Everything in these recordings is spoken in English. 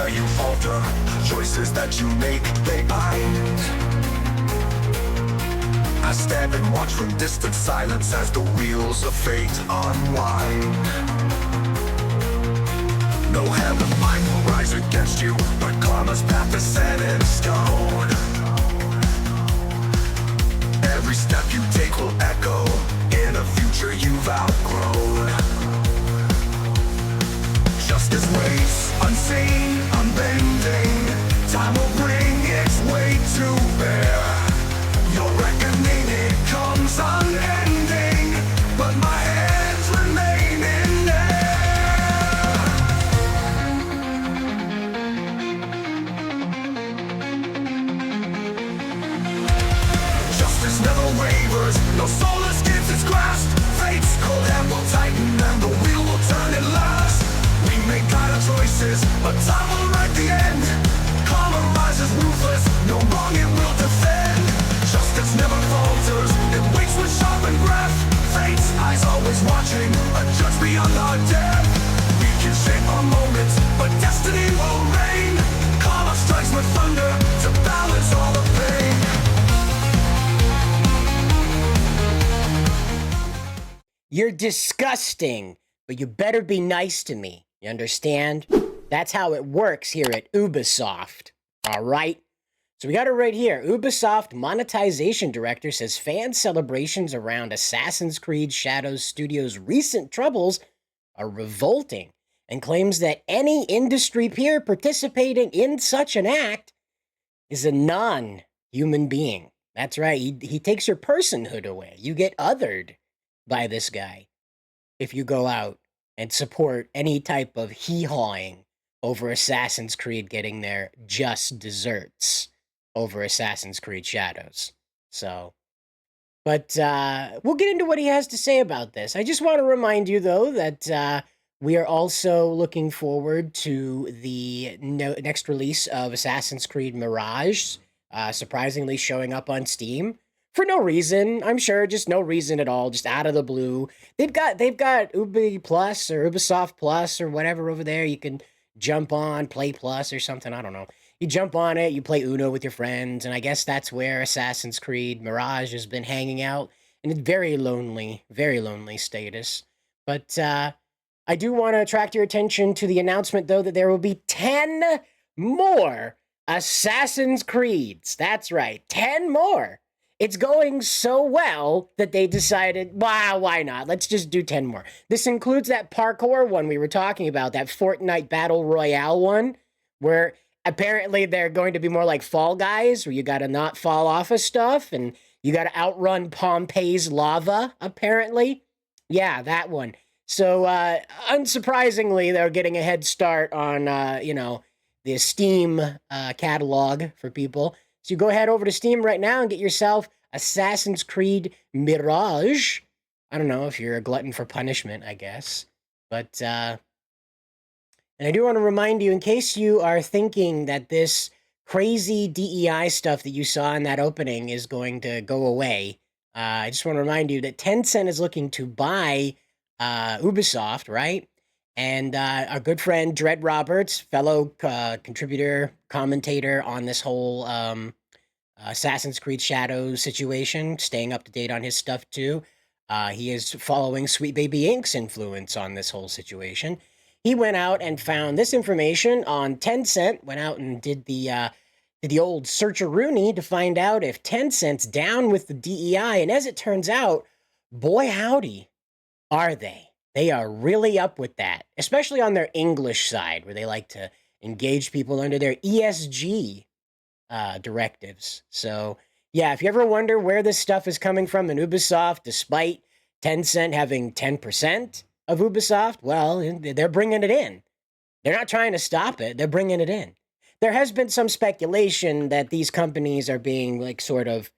where you falter. Choices that you make, they bind. I stand and watch from distant silence as the wheels of fate unwind. No HIVEMIND will rise against you, but karma's path is set in stone. Every step you take will echo in a future you've outgrown. Justice waits, unseen, unbending. Time will bring its weight to bear. Your reckoning, it comes unending, but my hands remain in air. Justice never wavers, no soul escapes its grasp. Fate's cold hand will tighten and the wheel will turn at last. We make guided choices, but time will write the end. Karma rises ruthless, no wrong it will defend. Justice never falters, it waits with sharpened breath. Fate's eyes always watching, a judge beyond our death. We can shape our moments, but destiny will reign. Karma strikes with thunder to balance all the pain. You're disgusting, but you better be nice to me. You understand? That's how it works here at Ubisoft. All right? So we got it right here. Ubisoft monetization director says fan celebrations around Assassin's Creed Shadows Studios' recent troubles are revolting and claims that any industry peer participating in such an act is a non-human being. That's right. He takes your personhood away. You get othered by this guy if you go out and support any type of hee-hawing over Assassin's Creed getting their just desserts over Assassin's Creed Shadows. So, but we'll get into what he has to say about this. I just want to remind you, though, that we are also looking forward to the next release of Assassin's Creed Mirage, surprisingly showing up on Steam. For no reason, I'm sure, just no reason at all, just out of the blue. They've got Ubi Plus or Ubisoft Plus or whatever over there. You can jump on, Play Plus or something, I don't know. You jump on it, you play Uno with your friends, and I guess that's where Assassin's Creed Mirage has been hanging out in a very lonely status. But I do want to attract your attention to the announcement, though, that there will be 10 more Assassin's Creeds. That's right, 10 more. It's going so well that they decided, wow, why not? Let's just do 10 more. This includes that parkour one we were talking about, that Fortnite Battle Royale one, where apparently they're going to be more like Fall Guys, where you got to not fall off of stuff, and you got to outrun Pompeii's lava, apparently. Yeah, that one. So, unsurprisingly, they're getting a head start on, the Steam catalog for people. So you go ahead over to Steam right now and get yourself Assassin's Creed Mirage. I don't know if you're a glutton for punishment, I guess. But, and I do want to remind you, in case you are thinking that this crazy DEI stuff that you saw in that opening is going to go away, I just want to remind you that Tencent is looking to buy Ubisoft, right? And our good friend Dread Roberts, fellow contributor, commentator on this whole Assassin's Creed Shadows situation, staying up to date on his stuff too. He is following Sweet Baby Inc.'s influence on this whole situation. He went out and found this information on Tencent, went out and did the old search-a-rooney to find out if Tencent's down with the DEI. And as it turns out, boy howdy, are they. They are really up with that, especially on their English side, where they like to engage people under their ESG directives. So, yeah, if you ever wonder where this stuff is coming from in Ubisoft, despite Tencent having 10% of Ubisoft, well, they're bringing it in. They're not trying to stop it. They're bringing it in. There has been some speculation that these companies are being, like, sort of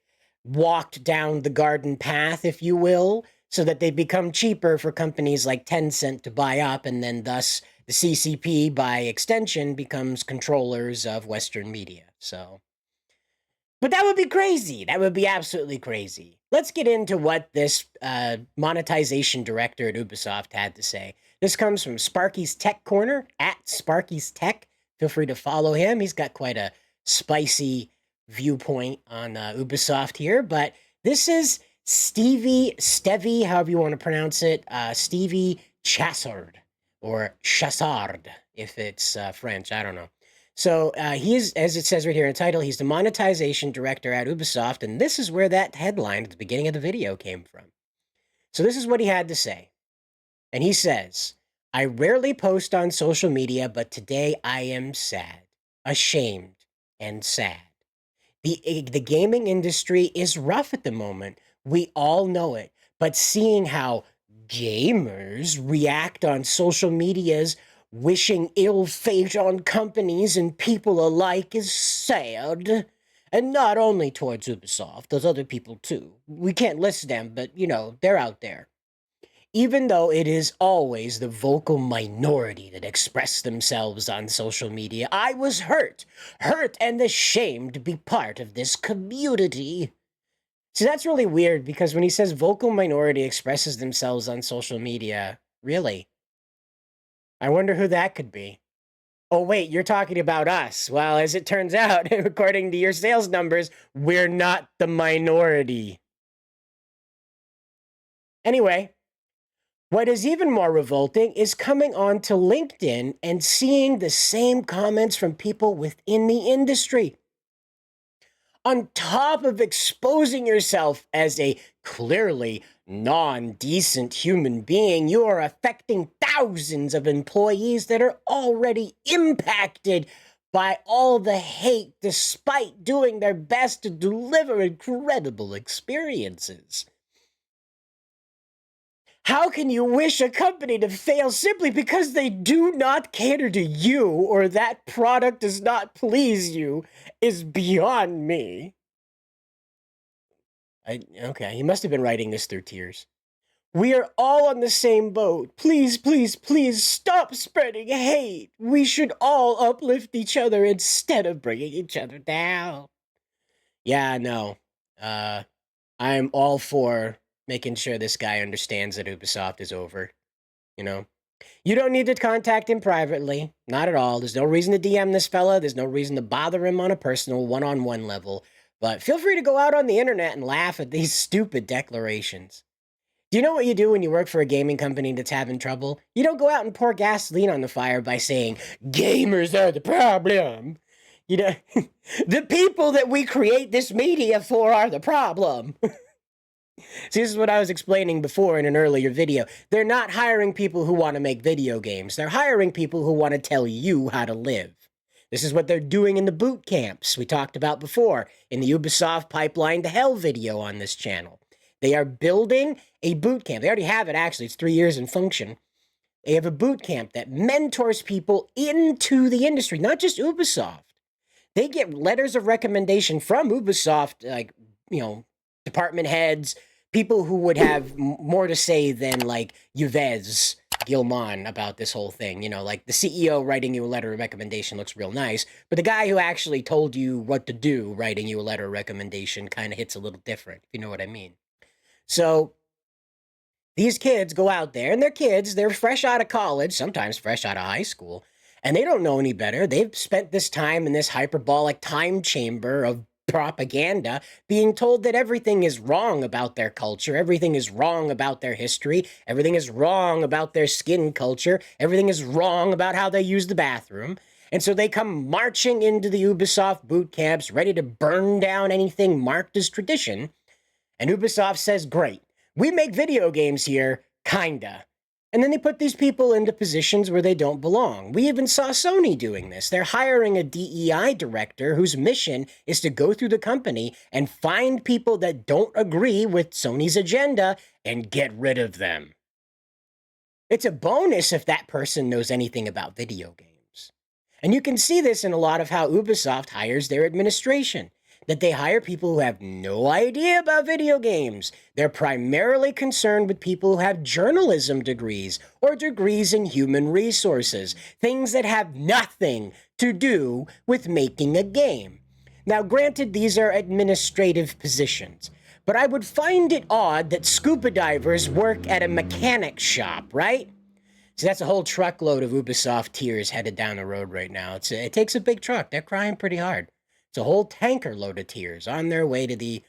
walked down the garden path, if you will, so that they become cheaper for companies like Tencent to buy up, and then thus the CCP, by extension, becomes controllers of Western media. So, but that would be crazy. That would be absolutely crazy. Let's get into what this monetization director at Ubisoft had to say. This comes from Sparky's Tech Corner, at Sparky's Tech. Feel free to follow him. He's got quite a spicy viewpoint on Ubisoft here. But this is Stevy, however you want to pronounce it, Stevy Chassard, or Chassard, if it's French. I don't know. So he is, as it says right here in the title, he's the monetization director at Ubisoft, and this is where that headline at the beginning of the video came from. So this is what he had to say. And he says, I rarely post on social media, but today I am sad, ashamed, and sad. The gaming industry is rough at the moment. We all know it. But seeing how gamers react on social medias, wishing ill fate on companies and people alike is sad. And not only towards Ubisoft, there's other people too. We can't list them, but you know, they're out there. Even though it is always the vocal minority that express themselves on social media, I was hurt and ashamed to be part of this community. See, that's really weird because when he says vocal minority expresses themselves on social media, really? I wonder who that could be. Oh, wait, you're talking about us. Well, as it turns out, according to your sales numbers, we're not the minority. Anyway, what is even more revolting is coming on to LinkedIn and seeing the same comments from people within the industry. On top of exposing yourself as a clearly non-decent human being, you are affecting thousands of employees that are already impacted by all the hate, despite doing their best to deliver incredible experiences. How can you wish a company to fail simply because they do not cater to you or that product does not please you is beyond me. Okay, he must have been writing this through tears. We are all on the same boat. Please, please, please stop spreading hate. We should all uplift each other instead of bringing each other down. Yeah, no. I'm all for making sure this guy understands that Ubisoft is over. You know? You don't need to contact him privately. Not at all. There's no reason to DM this fella. There's no reason to bother him on a personal, one-on-one level. But feel free to go out on the internet and laugh at these stupid declarations. Do you know what you do when you work for a gaming company that's having trouble? You don't go out and pour gasoline on the fire by saying, gamers are the problem. You know, the people that we create this media for are the problem. See, this is what I was explaining before in an earlier video. They're not hiring people who want to make video games. They're hiring people who want to tell you how to live. This is what they're doing in the boot camps we talked about before in the Ubisoft Pipeline to Hell video on this channel. They are building a boot camp. They already have it, actually. It's 3 years in function. They have a boot camp that mentors people into the industry, not just Ubisoft. They get letters of recommendation from Ubisoft, like, you know, department heads, people who would have more to say than, like, Yves Gilman about this whole thing. You know, like, the CEO writing you a letter of recommendation looks real nice, but the guy who actually told you what to do writing you a letter of recommendation kind of hits a little different, if you know what I mean. So these kids go out there, and they're kids, they're fresh out of college, sometimes fresh out of high school, and they don't know any better. They've spent this time in this hyperbolic time chamber of propaganda being told that everything is wrong about their culture, everything is wrong about their history, everything is wrong about their skin culture, everything is wrong about how they use the bathroom. And so they come marching into the Ubisoft boot camps, ready to burn down anything marked as tradition. And Ubisoft says, great, we make video games here, kinda. And then they put these people into positions where they don't belong. We even saw Sony doing this. They're hiring a DEI director whose mission is to go through the company and find people that don't agree with Sony's agenda and get rid of them. It's a bonus if that person knows anything about video games. And you can see this in a lot of how Ubisoft hires their administration. That they hire people who have no idea about video games. They're primarily concerned with people who have journalism degrees or degrees in human resources, things that have nothing to do with making a game. Now, granted, these are administrative positions, but I would find it odd that scuba divers work at a mechanic shop, right? So that's a whole truckload of Ubisoft tiers headed down the road right now. It takes a big truck. They're crying pretty hard. It's a whole tanker load of tiers on their way to the,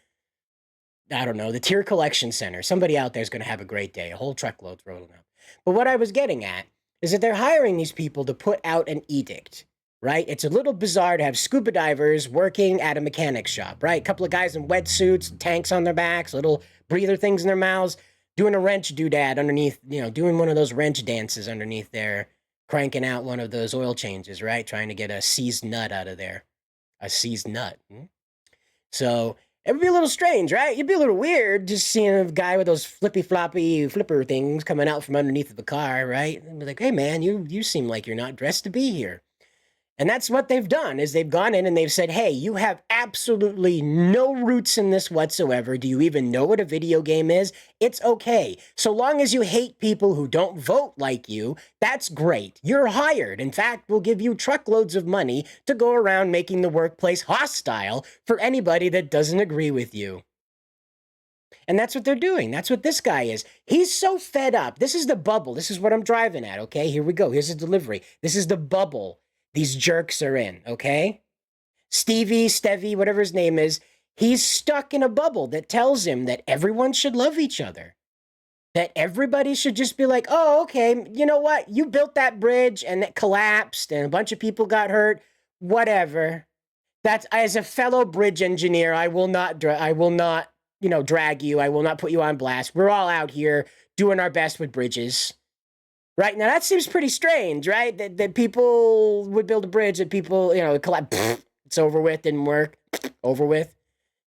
I don't know, the tier collection center. Somebody out there is going to have a great day. A whole truckload's rolling out. But what I was getting at is that they're hiring these people to put out an edict, right? It's a little bizarre to have scuba divers working at a mechanic shop, right? A couple of guys in wetsuits, tanks on their backs, little breather things in their mouths, doing a wrench doodad underneath, doing one of those wrench dances underneath there, cranking out one of those oil changes, right? Trying to get a seized nut out of there. A seized nut. So it would be a little strange, right? You'd be a little weird just seeing a guy with those flippy floppy flipper things coming out from underneath of the car, right? And be like, hey man, you seem like you're not dressed to be here. And that's what they've done, is they've gone in and they've said, hey, you have absolutely no roots in this whatsoever. Do you even know what a video game is? It's okay. So long as you hate people who don't vote like you, that's great. You're hired. In fact, we'll give you truckloads of money to go around making the workplace hostile for anybody that doesn't agree with you. And that's what they're doing. That's what this guy is. He's so fed up. This is the bubble. This is what I'm driving at, okay? Here we go. Here's the delivery. This is the bubble these jerks are in, okay? Stevy, whatever his name is, he's stuck in a bubble that tells him that everyone should love each other. That everybody should just be like, oh, okay, you know what? You built that bridge and it collapsed and a bunch of people got hurt. Whatever. That's, as a fellow bridge engineer, I will not, drag you. I will not put you on blast. We're all out here doing our best with bridges. Right, now that seems pretty strange, right? That people would build a bridge that people, collapse, it's over with, didn't work, over with.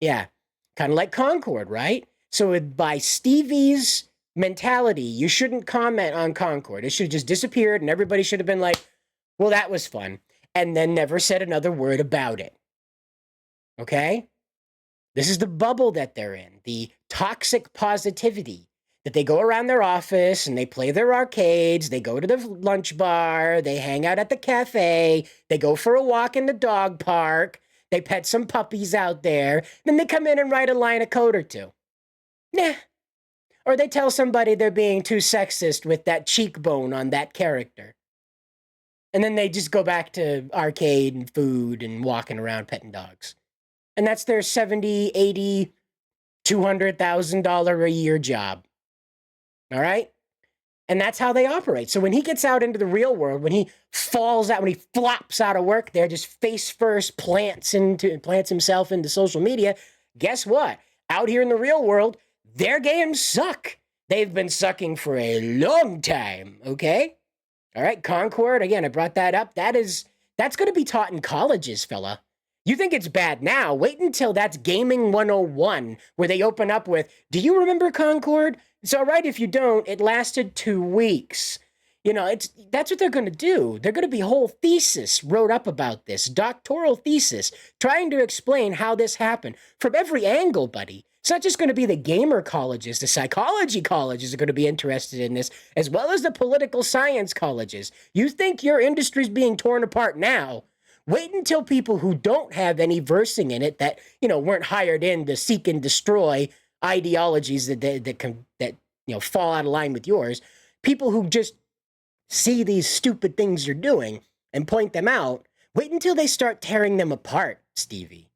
Yeah, kind of like Concord, right? So by Stevie's mentality, you shouldn't comment on Concord. It should have just disappeared and everybody should have been like, well, that was fun. And then never said another word about it. Okay? This is the bubble that they're in, the toxic positivity. That they go around their office and they play their arcades, they go to the lunch bar, they hang out at the cafe, they go for a walk in the dog park, they pet some puppies out there, then they come in and write a line of code or two. Nah. Or they tell somebody they're being too sexist with that cheekbone on that character. And then they just go back to arcade and food and walking around petting dogs. And that's their $70, $80, $200,000 a year job. All right? And that's how they operate. So when he gets out into the real world, when he falls out, when he flops out of work there, just face first plants himself into social media, guess what? Out here in the real world, their games suck. They've been sucking for a long time, okay? All right, Concord, again, I brought that up. That's going to be taught in colleges, fella. You think it's bad now? Wait until that's Gaming 101, where they open up with, do you remember Concord? It's all right if you don't. It lasted 2 weeks. That's what they're going to do. They're going to be whole thesis wrote up about this, doctoral thesis, trying to explain how this happened from every angle, buddy. It's not just going to be the gamer colleges. The psychology colleges are going to be interested in this, as well as the political science colleges. You think your industry's being torn apart now? Wait until people who don't have any versing in it, that weren't hired in to seek and destroy ideologies that fall out of line with yours, people who just see these stupid things you're doing and point them out. Wait until they start tearing them apart, Stevie.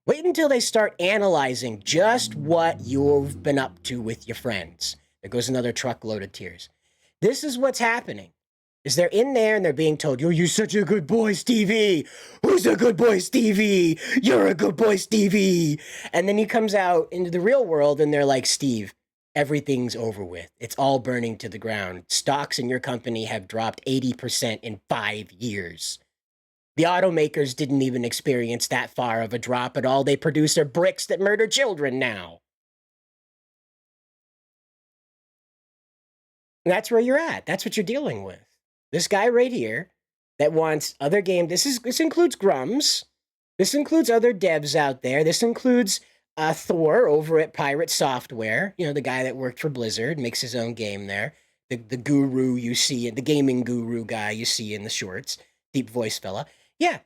Wait until they start analyzing just what you've been up to with your friends. There goes another truckload of tears. This is what's happening. Is they're in there and they're being told, you're such a good boy, Stevie. Who's a good boy, Stevie? You're a good boy, Stevie. And then he comes out into the real world and they're like, Steve, everything's over with. It's all burning to the ground. Stocks in your company have dropped 80% in 5 years. The automakers didn't even experience that far of a drop at all. They produce are bricks that murder children now. And that's where you're at. That's what you're dealing with. This guy right here that wants other game. This includes Grums. This includes other devs out there. This includes Thor over at Pirate Software. The guy that worked for Blizzard, makes his own game there. The guru you see, the gaming guru guy you see in the shorts, deep voice fella. Yeah.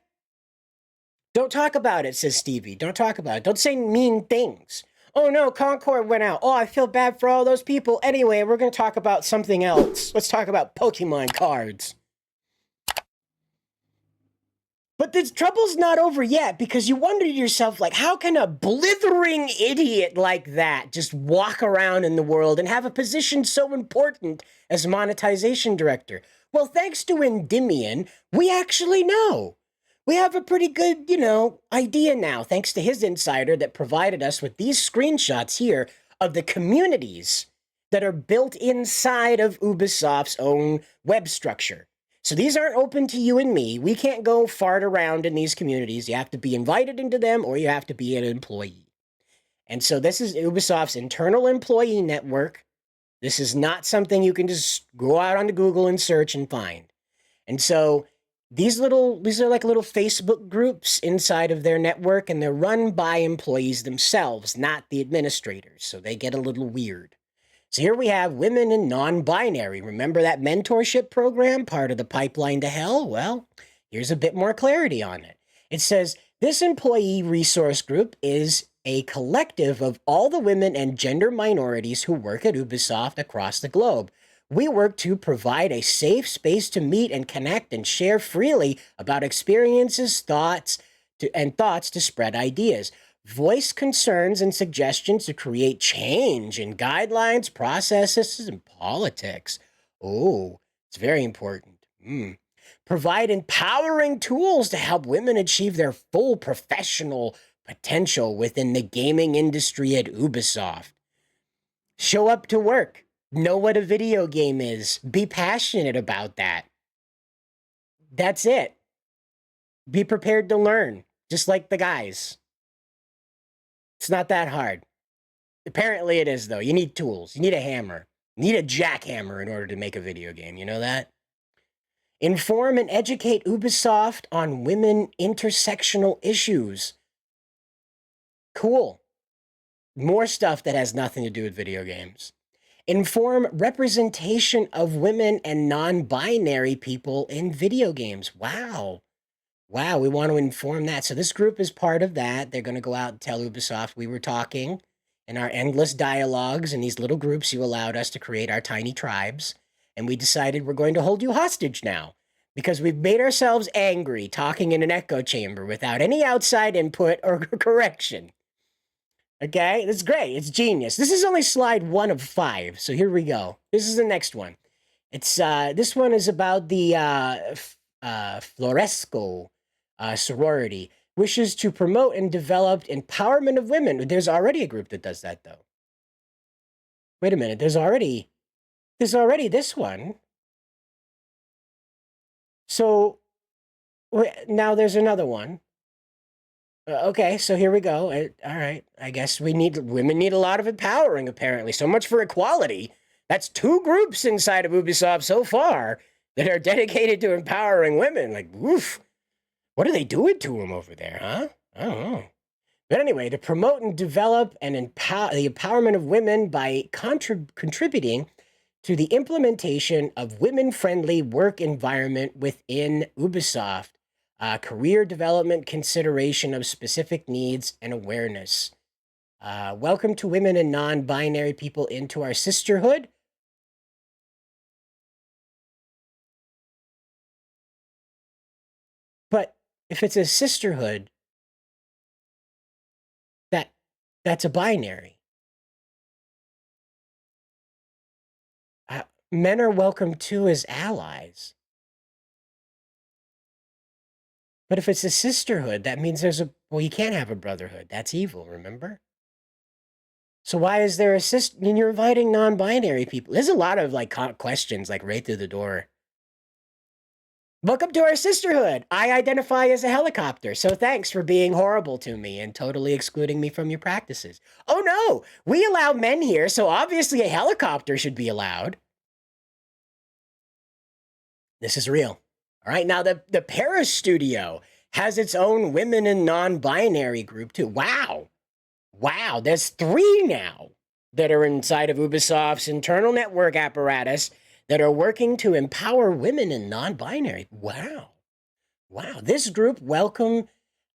Don't talk about it, says Stevie. Don't talk about it. Don't say mean things. Oh no, Concord went out. Oh, I feel bad for all those people. Anyway, we're going to talk about something else. Let's talk about Pokemon cards. But the trouble's not over yet, because you wonder to yourself, like, how can a blithering idiot like that just walk around in the world and have a position so important as monetization director? Well, thanks to Endymion, we actually know. We have a pretty good, idea now, thanks to his insider that provided us with these screenshots here of the communities that are built inside of Ubisoft's own web structure. So these aren't open to you and me. We can't go fart around in these communities. You have to be invited into them, or you have to be an employee. And so this is Ubisoft's internal employee network. This is not something you can just go out onto Google and search and find. And so these are like little Facebook groups inside of their network, and they're run by employees themselves, not the administrators. So they get a little weird. So here we have women and non-binary. Remember that mentorship program, part of the pipeline to hell? Well, here's a bit more clarity on it. It says, this employee resource group is a collective of all the women and gender minorities who work at Ubisoft across the globe. We work to provide a safe space to meet and connect and share freely about experiences, thoughts to spread ideas. Voice concerns and suggestions to create change in guidelines, processes, and politics. Oh, it's very important. Provide empowering tools to help women achieve their full professional potential within the gaming industry at Ubisoft. Show up to work. Know what a video game is. Be passionate about that. That's it. Be prepared to learn, just like the guys. It's not that hard. Apparently it is, though. You need tools. You need a hammer. You need a jackhammer in order to make a video game. You know that? Inform and educate Ubisoft on women intersectional issues. Cool. More stuff that has nothing to do with video games. Inform representation of women and non-binary people in video games. Wow. Wow, we want to inform that. So this group is part of that. They're going to go out and tell Ubisoft we were talking in our endless dialogues in these little groups you allowed us to create our tiny tribes. And we decided we're going to hold you hostage now because we've made ourselves angry talking in an echo chamber without any outside input or correction. Okay, that's great. It's genius. This is only slide 1 of 5. So here we go. This is the next one. It's this one is about the Floresco sorority, wishes to promote and develop empowerment of women. There's already a group that does that, though. Wait a minute. There's already this one. So now there's another one. Okay, so here we go. All right, I guess women need a lot of empowering, apparently. So much for equality. That's 2 groups inside of Ubisoft so far that are dedicated to empowering women. Like, woof. What are they doing to them over there, huh? I don't know. But anyway, to promote and develop and the empowerment of women by contributing to the implementation of women-friendly work environment within Ubisoft. Career development, consideration of specific needs, and awareness. Welcome to women and non-binary people into our sisterhood. But if it's a sisterhood, that's a binary. Men are welcome too as allies. But if it's a sisterhood, that means well, you can't have a brotherhood. That's evil, remember? So why is there a sister? I mean, you're inviting non-binary people. There's a lot of questions right through the door. Welcome to our sisterhood. I identify as a helicopter, so thanks for being horrible to me and totally excluding me from your practices. Oh no, we allow men here, so obviously a helicopter should be allowed. This is real. All right, now the Paris studio has its own women and non-binary group too. Wow. Wow, there's 3 now that are inside of Ubisoft's internal network apparatus that are working to empower women and non-binary. Wow. Wow, this group welcomes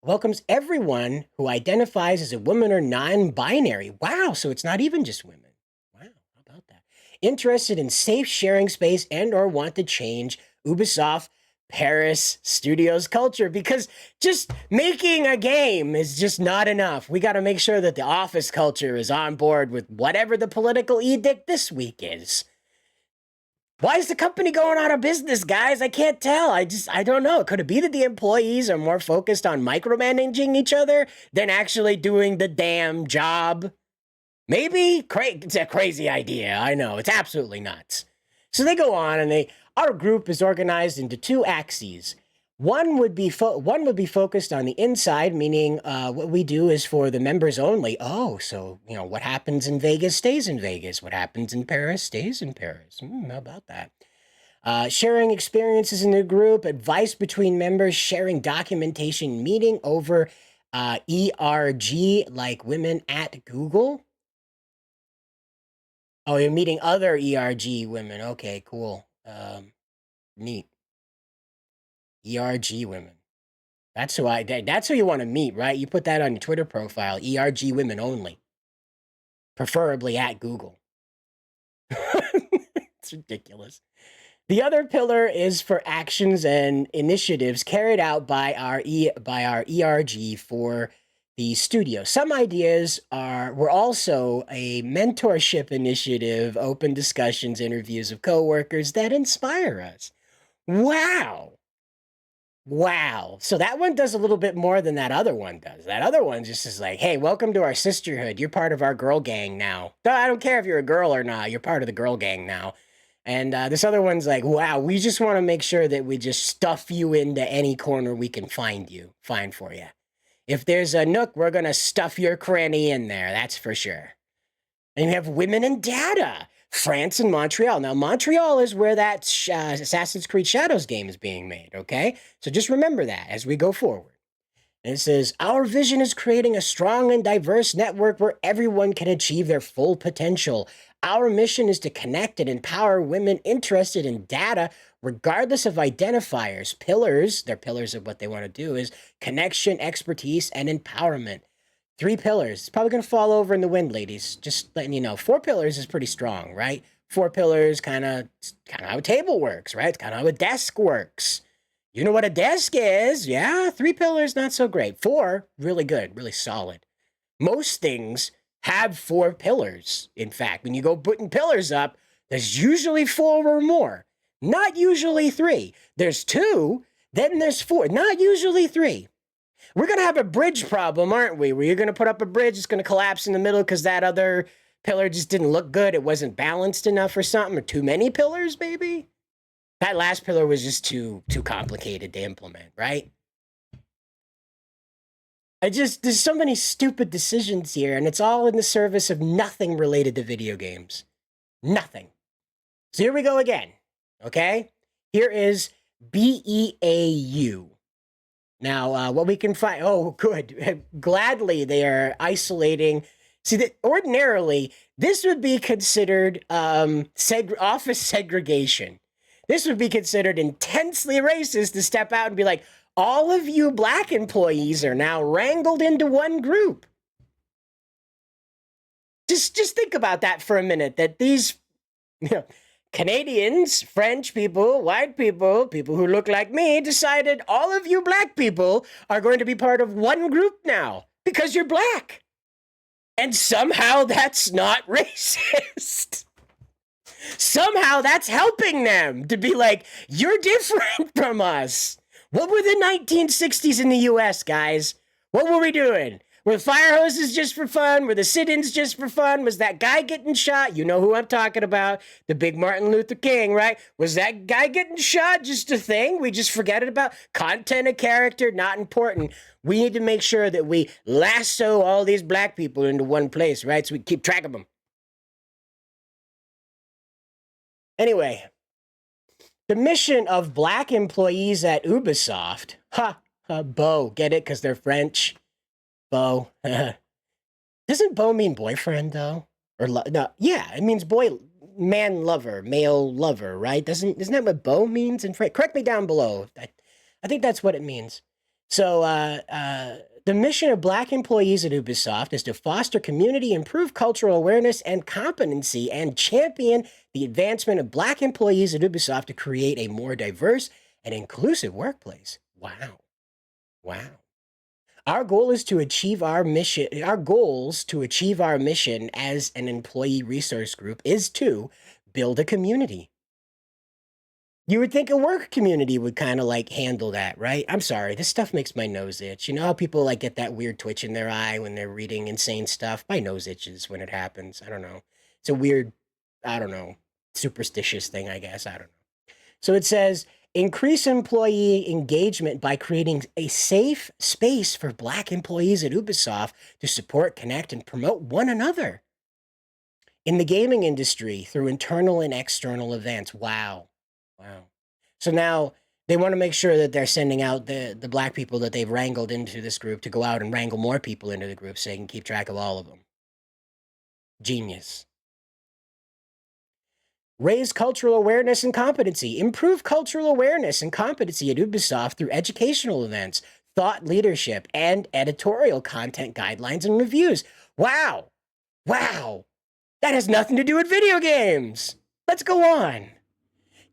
welcomes everyone who identifies as a woman or non-binary. Wow, so it's not even just women. Wow, how about that? Interested in safe sharing space and or want to change Ubisoft Paris Studios culture, because just making a game is just not enough. We got to make sure that the office culture is on board with whatever the political edict this week is. Why is the company going out of business, guys? I can't tell. I don't know. Could it be that the employees are more focused on micromanaging each other than actually doing the damn job? Maybe? It's a crazy idea. I know. It's absolutely nuts. So they go on, and our group is organized into two axes. One would be focused on the inside, meaning what we do is for the members only. Oh, so what happens in Vegas stays in Vegas. What happens in Paris stays in Paris. How about that? Sharing experiences in the group, advice between members, sharing documentation, meeting over ERG, like women at Google. Oh, you're meeting other ERG women. Okay, cool. Neat. ERG women. That's who you want to meet, right? You put that on your Twitter profile, ERG women only. Preferably at Google. It's ridiculous. The other pillar is for actions and initiatives carried out by our ERG for the studio. Some ideas were also a mentorship initiative, open discussions, interviews of coworkers that inspire us. Wow. Wow. So that one does a little bit more than that other one does. That other one just is like, hey, welcome to our sisterhood. You're part of our girl gang now. I don't care if you're a girl or not. You're part of the girl gang now. And this other one's like, wow, we just want to make sure that we just stuff you into any corner we can find for you. If there's a nook, we're going to stuff your cranny in there. That's for sure. And you have women in data. France and Montreal. Now, Montreal is where that Assassin's Creed Shadows game is being made, okay? So just remember that as we go forward. And it says, our vision is creating a strong and diverse network where everyone can achieve their full potential. Our mission is to connect and empower women interested in data, regardless of identifiers. Their pillars of what they want to do is connection, expertise, and empowerment. 3 pillars. It's probably going to fall over in the wind, ladies. Just letting you know. 4 pillars is pretty strong, right? 4 pillars, kind of how a table works, right? It's kind of how a desk works. You know what a desk is. Yeah, 3 pillars, not so great. 4, really good, really solid. Most things have 4 pillars. In fact, when you go putting pillars up, there's usually 4 or more. Not usually 3. There's 2, then there's 4. Not usually 3. We're going to have a bridge problem, aren't we? Where you're going to put up a bridge, it's going to collapse in the middle because that other pillar just didn't look good. It wasn't balanced enough or something, or too many pillars, maybe? That last pillar was just too complicated to implement, right? There's so many stupid decisions here, and it's all in the service of nothing related to video games. Nothing. So here we go again, okay? Here is BEAU. Now, what we can find, oh, good. Gladly, they are isolating. See, that ordinarily, this would be considered office segregation. This would be considered intensely racist to step out and be like, all of you black employees are now wrangled into one group. Just think about that for a minute, that these, Canadians, French people, white people, people who look like me, decided all of you black people are going to be part of one group now because you're black. And somehow that's not racist. Somehow that's helping them to be like, you're different from us. What were the 1960s in the US, guys? What were we doing? Were the fire hoses just for fun? Were the sit-ins just for fun? Was that guy getting shot? You know who I'm talking about. The big Martin Luther King, right? Was that guy getting shot just a thing? We just forget it about? Content of character, not important. We need to make sure that we lasso all these black people into one place, right? So we keep track of them. Anyway, the mission of black employees at Ubisoft, beau, get it? Because they're French. Beau. Doesn't beau mean boyfriend, though? Or no, yeah, it means man lover, male lover, right? Isn't that what beau means in French? Correct me down below. I think that's what it means. So, the mission of Black employees at Ubisoft is to foster community, improve cultural awareness and competency, and champion the advancement of Black employees at Ubisoft to create a more diverse and inclusive workplace. Wow. Wow. Our goal is to achieve our mission. Our goals to achieve our mission as an employee resource group is to build a community. You would think a work community would kind of like handle that, right? I'm sorry, this stuff makes my nose itch. You know how people like get that weird twitch in their eye when they're reading insane stuff? My nose itches when it happens. I don't know. It's a weird, I don't know, superstitious thing, I guess. I don't know. So it says increase employee engagement by creating a safe space for Black employees at Ubisoft to support, connect, and promote one another in the gaming industry through internal and external events. Wow. Wow. So now they want to make sure that they're sending out the Black people that they've wrangled into this group to go out and wrangle more people into the group so they can keep track of all of them. Genius. Raise cultural awareness and competency. Improve cultural awareness and competency at Ubisoft through educational events, thought leadership, and editorial content guidelines and reviews. Wow. Wow. That has nothing to do with video games. Let's go on.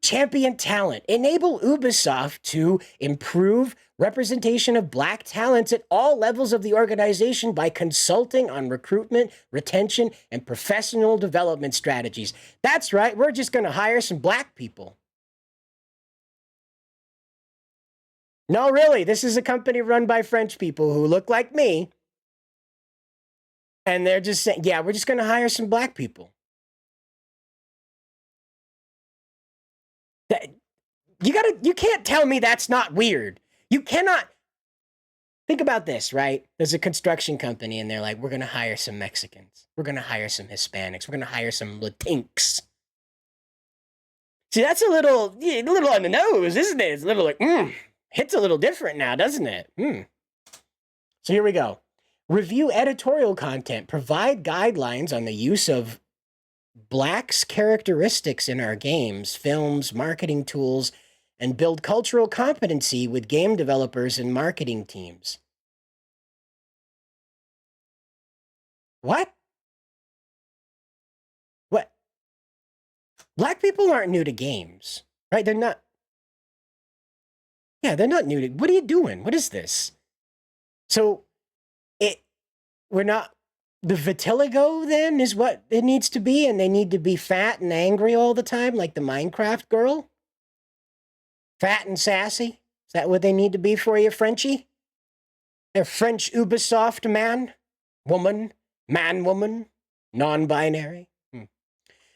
Champion talent. Enable Ubisoft to improve representation of Black talents at all levels of the organization by consulting on recruitment, retention, and professional development strategies. That's right, we're just going to hire some Black people. No, really, this is a company run by French people who look like me. And they're just saying, yeah, we're just going to hire some Black people. You can't tell me that's not weird. You cannot. Think about this, right? There's a construction company and they're like, we're going to hire some Mexicans. We're going to hire some Hispanics. We're going to hire some Latinx. See, that's a little on the nose, isn't it? It's a little like, hits a little different now, doesn't it? So here we go. Review editorial content. Provide guidelines on the use of Black's characteristics in our games, films, marketing tools, and build cultural competency with game developers and marketing teams. What? What? Black people aren't new to games, right? They're not. Yeah, they're not new to. What are you doing? What is this? So, we're not. The vitiligo then is what it needs to be, and they need to be fat and angry all the time, like the Minecraft girl? Fat and sassy? Is that what they need to be for you, Frenchie? They're French Ubisoft man, woman, non-binary.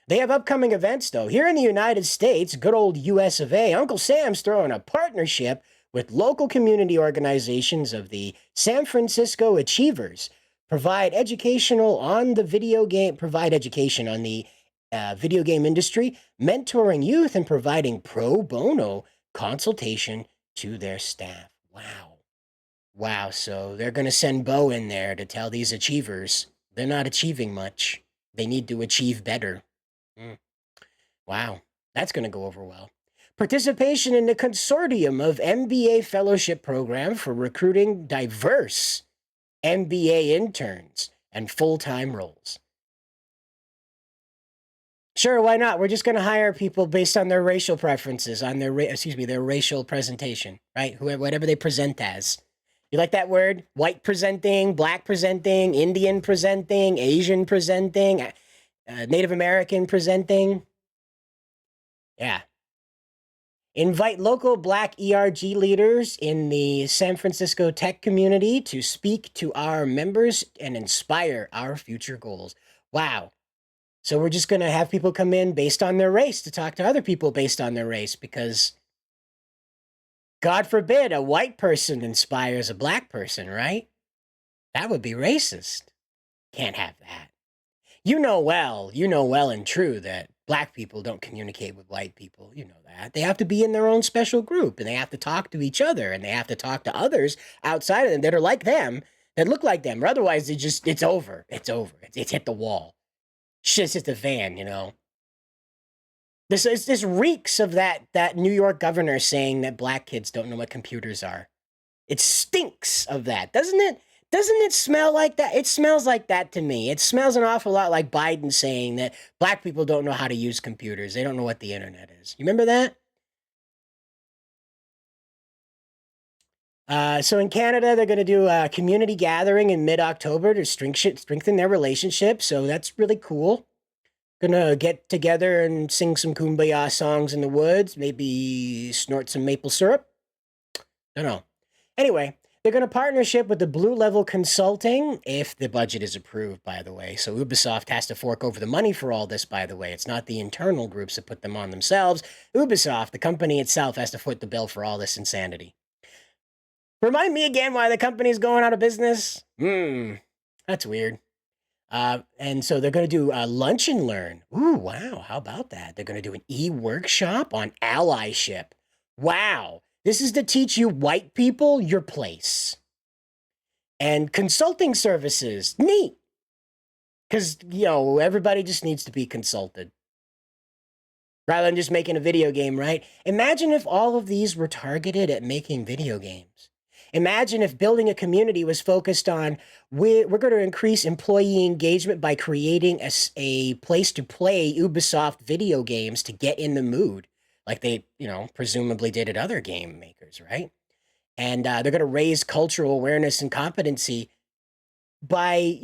They have upcoming events, though. Here in the United States, good old US of A, Uncle Sam's throwing a partnership with local community organizations of the San Francisco Achievers. Provide education on the video game industry, mentoring youth, and providing pro bono consultation to their staff. Wow, so they're going to send Bo in there to tell these achievers they're not achieving much. They need to achieve better. Wow, that's going to go over well. Participation in the consortium of MBA fellowship program for recruiting diverse MBA interns and full-time roles. Sure, why not? We're just going to hire people based on their racial preferences, on their racial presentation, right? Whatever they present as. You like that word? White presenting, Black presenting, Indian presenting, Asian presenting, Native American presenting. Yeah. Invite local Black ERG leaders in the San Francisco tech community to speak to our members and inspire our future goals. Wow. So we're just going to have people come in based on their race to talk to other people based on their race because, God forbid, a white person inspires a Black person, right? That would be racist. Can't have that. You know well and true that Black people don't communicate with white people. You know that. They have to be in their own special group, and they have to talk to each other, and they have to talk to others outside of them that are like them, that look like them. Or otherwise, it's over. It's over. It's hit the wall. Shit's hit the fan, you know. This reeks of that New York governor saying that Black kids don't know what computers are. It stinks of that, doesn't it? Doesn't it smell like that? It smells like that to me. It smells an awful lot like Biden saying that black people don't know how to use computers. They don't know what the internet is. You remember that? So in Canada, they're going to do a community gathering in mid-October to strengthen their relationship. So that's really cool. Gonna get together and sing some kumbaya songs in the woods. Maybe snort some maple syrup. Don't know. Anyway, they're going to partnership with the Blue Level Consulting if the budget is approved, by the way. So Ubisoft has to fork over the money for all this, by the way. It's not the internal groups that put them on themselves. Ubisoft, the company itself, has to foot the bill for all this insanity. Remind me again why the company's going out of business? That's weird. And so they're going to do lunch and learn. Ooh, wow. How about that? They're going to do an e-workshop on allyship. Wow. This is to teach you white people your place. And consulting services. Neat. Because, everybody just needs to be consulted. Rather than just making a video game, right? Imagine if all of these were targeted at making video games. Imagine if building a community was focused on, we're going to increase employee engagement by creating a place to play Ubisoft video games to get in the mood, like they, presumably did at other game makers, right? And they're going to raise cultural awareness and competency by,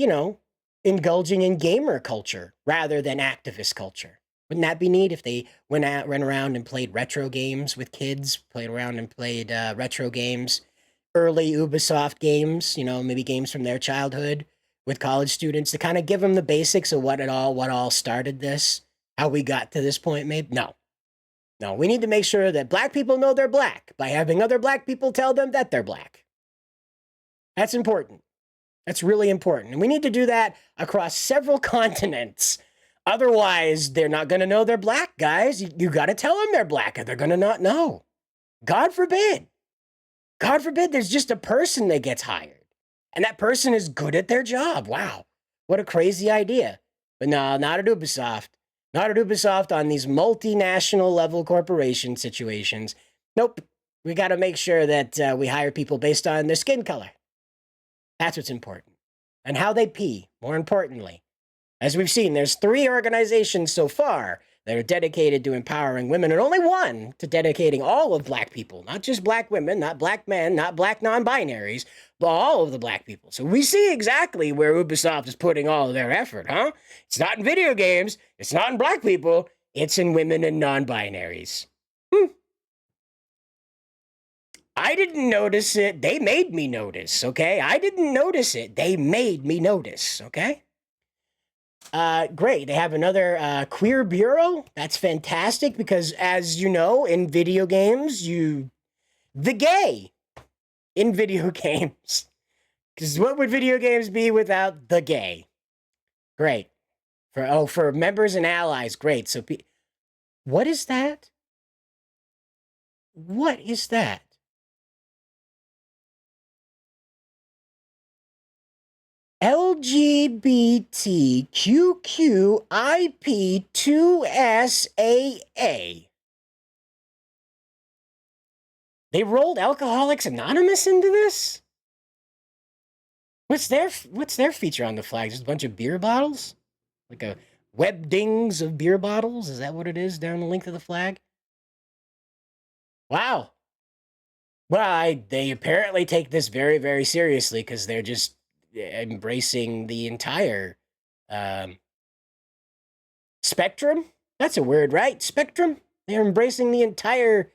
indulging in gamer culture rather than activist culture. Wouldn't that be neat if they went around and played retro games with kids, played around and played retro games, early Ubisoft games, maybe games from their childhood with college students to kind of give them the basics of what all started this, how we got to this point, maybe? No, we need to make sure that black people know they're black by having other black people tell them that they're black. That's important. That's really important. And we need to do that across several continents. Otherwise, they're not going to know they're black, guys. You got to tell them they're black or they're going to not know. God forbid. God forbid there's just a person that gets hired. And that person is good at their job. Wow. What a crazy idea. But no, not at Ubisoft. Not at Ubisoft on these multinational level corporation situations. Nope. We got to make sure that we hire people based on their skin color. That's what's important. And how they pee, more importantly. As we've seen, there's 3 organizations so far that are dedicated to empowering women, and only one to dedicating all of black people, not just black women, not black men, not black non-binaries, but all of the black people. So we see exactly where Ubisoft is putting all of their effort, huh? It's not in video games, it's not in black people, it's in women and non-binaries. I didn't notice it. They made me notice, okay? I didn't notice it. They made me notice, okay? Great. They have another queer bureau. That's fantastic because, as you know, in video games, the gay in video games. Because what would video games be without the gay? Great. For members and allies, great. So, what is that? What is that? LGBTQQIP2SAA. They rolled Alcoholics Anonymous into this? What's their feature on the flag? Just a bunch of beer bottles? Like a web dings of beer bottles? Is that what it is down the length of the flag? Wow. Well, they apparently take this very, very seriously because they're just embracing the entire spectrum. That's a word, right? Spectrum. They're embracing the entire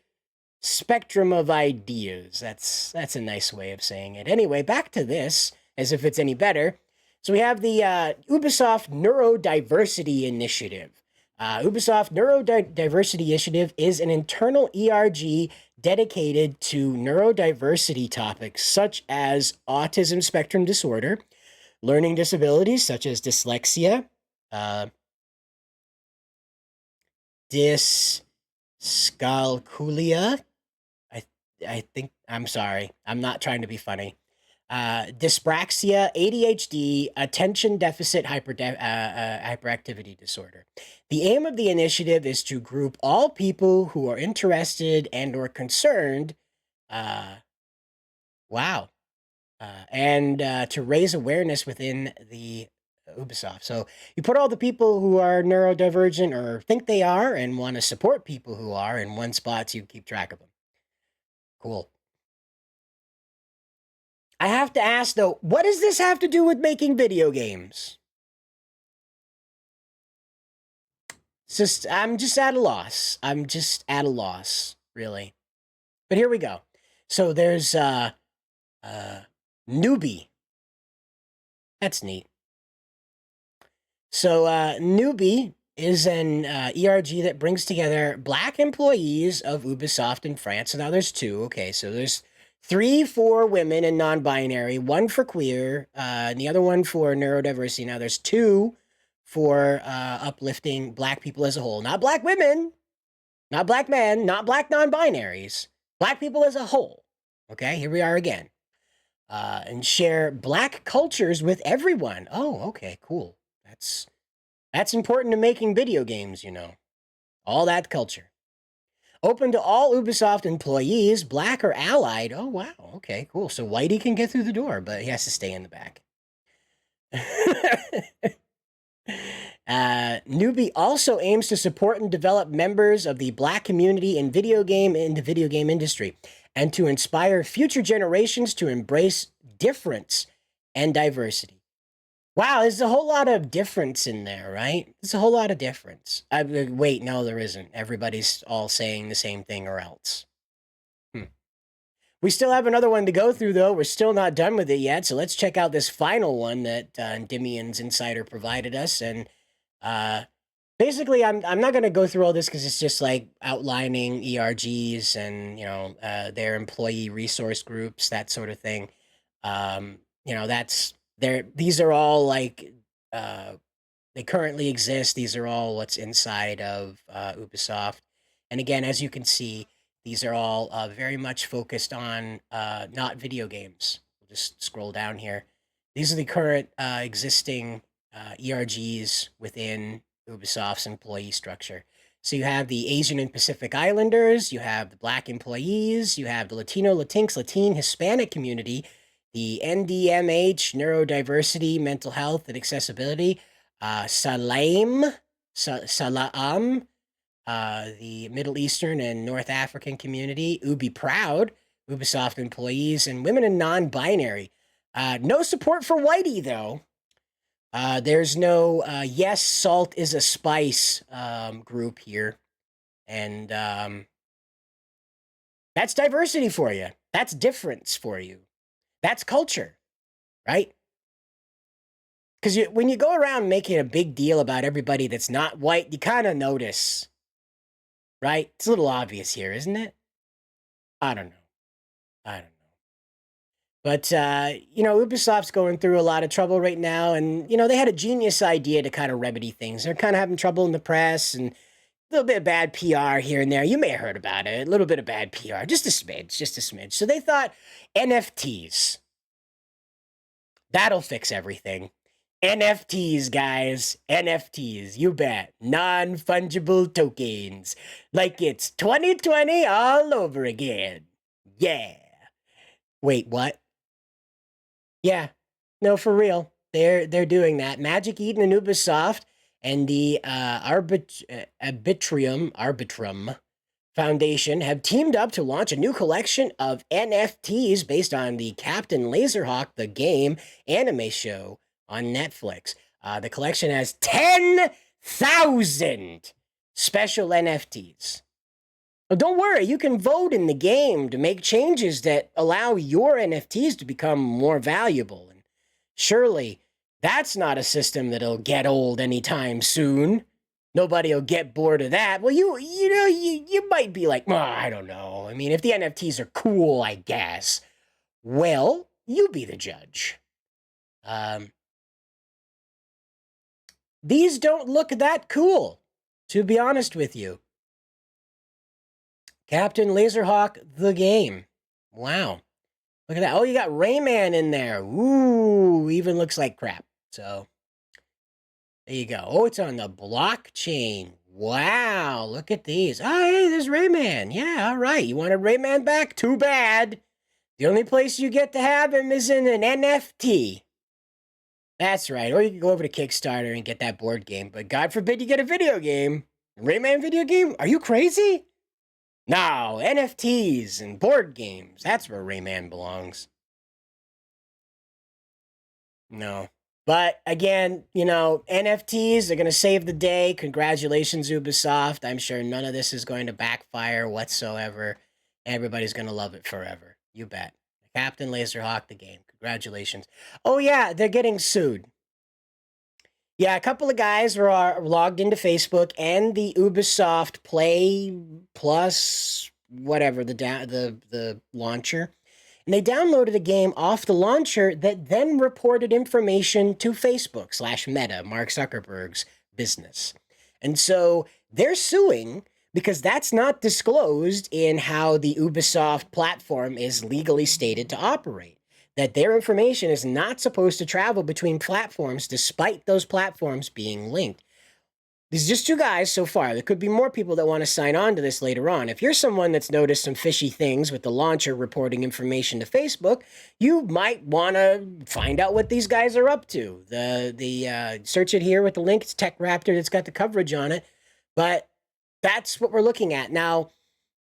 spectrum of ideas. That's a nice way of saying it. Anyway, back to this, as if it's any better. So we have the Ubisoft Neurodiversity Initiative. Ubisoft Neurodiversity Initiative is an internal ERG dedicated to neurodiversity topics such as autism spectrum disorder, learning disabilities such as dyslexia, dyscalculia. I think, I'm sorry, I'm not trying to be funny. Dyspraxia, ADHD, attention deficit hyperactivity disorder. The aim of the initiative is to group all people who are interested and or concerned Wow. And to raise awareness within the Ubisoft. So you put all the people who are neurodivergent or think they are and want to support people who are in one spot so you keep track of them. Cool. I have to ask though, what does this have to do with making video games? It's just, I'm just at a loss. I'm just at a loss, really. But here we go. So there's Newbie. That's neat. So Newbie is an ERG that brings together Black employees of Ubisoft in France. So now there's two. Okay, so there's 3 for women and non-binary, 1 for queer, and the other one for neurodiversity. Now there's 2 for uplifting Black people as a whole. Not Black women, not Black men, not Black non-binaries. Black people as a whole. Okay, here we are again. And share Black cultures with everyone. Oh, okay, cool. That's important to making video games, you know. All that culture. Open to all Ubisoft employees, Black or allied. Oh, wow. Okay, cool. So Whitey can get through the door, but he has to stay in the back. Newbie also aims to support and develop members of the Black community in the video game industry, and to inspire future generations to embrace difference and diversity. Wow, there's a whole lot of difference in there, right? There's a whole lot of difference. Wait, no, there isn't. Everybody's all saying the same thing or else. We still have another one to go through, though. We're still not done with it yet, so let's check out this final one that Endymion's Insider provided us. And basically, I'm not going to go through all this because it's just like outlining ERGs and, you know, their employee resource groups, that sort of thing. You know, these are all like, they currently exist. These are all what's inside of Ubisoft. And again, as you can see, these are all very much focused on not video games. We'll just scroll down here. These are the current existing ERGs within Ubisoft's employee structure. So you have the Asian and Pacific Islanders, you have the Black employees, you have the Latino, Latinx, Latin, Hispanic community, the NDMH, neurodiversity, mental health, and accessibility, Salaam, the Middle Eastern and North African community, Ubi Proud, Ubisoft employees, and women and non-binary. No support for Whitey, though. There's no Yes, Salt is a Spice group here. And that's diversity for you. That's difference for you. That's culture, right? Because when you go around making a big deal about everybody that's not white, you kind of notice, right? It's a little obvious here, isn't it? I don't know. But, you know, Ubisoft's going through a lot of trouble right now. And, you know, they had a genius idea to kind of remedy things. They're kind of having trouble in the press and a little bit of bad PR here and there. You may have heard about it. A little bit of bad PR. Just a smidge. So they thought NFTs. That'll fix everything. NFTs, guys. NFTs, you bet. Non-fungible tokens. Like it's 2020 all over again. Yeah. Wait, what? Yeah. No, for real. They're doing that. Magic Eden and Ubisoft and the Arbitrum Foundation have teamed up to launch a new collection of NFTs based on the Captain Laserhawk the Game anime show on Netflix. The collection has 10,000 special NFTs. Well, don't worry, you can vote in the game to make changes that allow your NFTs to become more valuable. And surely that's not a system that'll get old anytime soon. Nobody will get bored of that. Well, you might be like, oh, I don't know. I mean, if the NFTs are cool, I guess. Well, you be the judge. These don't look that cool, to be honest with you. Captain Laserhawk the Game. Wow. Look at that. Oh, you got Rayman in there. Ooh, even looks like crap. So, there you go. Oh, it's on the blockchain. Wow, look at these. Oh, hey, there's Rayman. Yeah, all right. You wanted Rayman back? Too bad. The only place you get to have him is in an NFT. That's right. Or you can go over to Kickstarter and get that board game. But God forbid you get a video game. A Rayman video game? Are you crazy? No, NFTs and board games. That's where Rayman belongs. No. But again, NFTs are going to save the day. Congratulations, Ubisoft. I'm sure none of this is going to backfire whatsoever. Everybody's going to love it forever. You bet. Captain Laserhawk, the game. Congratulations. Oh, yeah, they're getting sued. Yeah, a couple of guys were logged into Facebook and the Ubisoft Play Plus, whatever, the launcher. And they downloaded a game off the launcher that then reported information to Facebook/Meta, Mark Zuckerberg's business. And so they're suing because that's not disclosed in how the Ubisoft platform is legally stated to operate. That their information is not supposed to travel between platforms despite those platforms being linked. These are just two guys so far. There could be more people that want to sign on to this later on. If you're someone that's noticed some fishy things with the launcher reporting information to Facebook, you might want to find out what these guys are up to. Search it here with the link. It's Tech Raptor that's got the coverage on it. But that's what we're looking at. Now,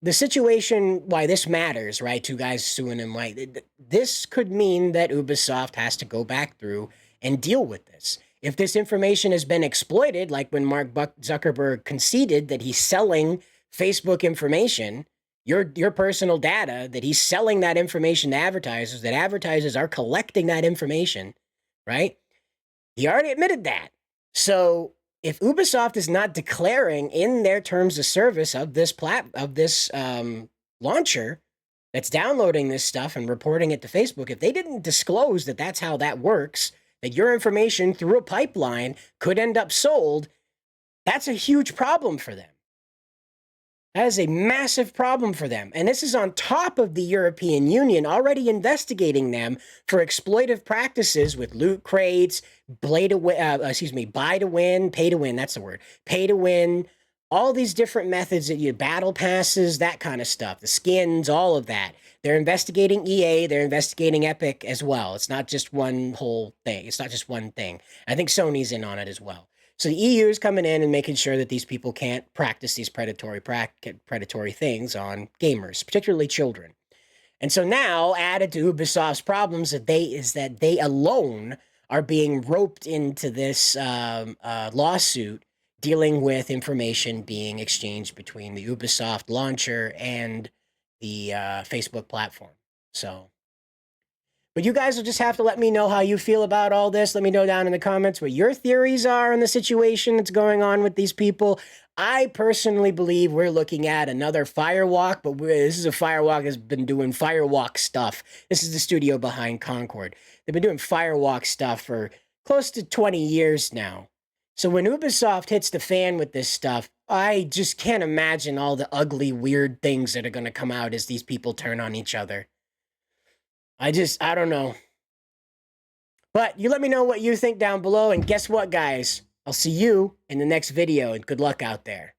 the situation, why this matters, right? Two guys suing him, right? This could mean that Ubisoft has to go back through and deal with this. If this information has been exploited, like when Mark Zuckerberg conceded that he's selling Facebook information, your personal data, that he's selling that information to advertisers, that advertisers are collecting that information, right? He already admitted that. So if Ubisoft is not declaring in their terms of service of this launcher that's downloading this stuff and reporting it to Facebook, if they didn't disclose that that's how that works, that your information through a pipeline could end up sold, that's a huge problem for them. That is a massive problem for them. And this is on top of the European Union already investigating them for exploitive practices with loot crates, buy to win, pay to win, that's the word, pay to win, all these different methods that you battle passes, that kind of stuff, the skins, all of that. They're investigating EA, they're investigating Epic as well. It's not just one whole thing. It's not just one thing. I think Sony's in on it as well. So the EU is coming in and making sure that these people can't practice these predatory things on gamers, particularly children. And so now, added to Ubisoft's problems, that they alone are being roped into this lawsuit dealing with information being exchanged between the Ubisoft launcher and the Facebook platform. So, but you guys will just have to let me know how you feel about all this. Let me know down in the comments what your theories are on the situation that's going on with these people. I personally believe we're looking at another Firewalk, but this is a Firewalk that's been doing Firewalk stuff. This is the studio behind Concord. They've been doing Firewalk stuff for close to 20 years now. So when Ubisoft hits the fan with this stuff, I just can't imagine all the ugly, weird things that are going to come out as these people turn on each other. I don't know. But you let me know what you think down below, and guess what, guys? I'll see you in the next video, and good luck out there.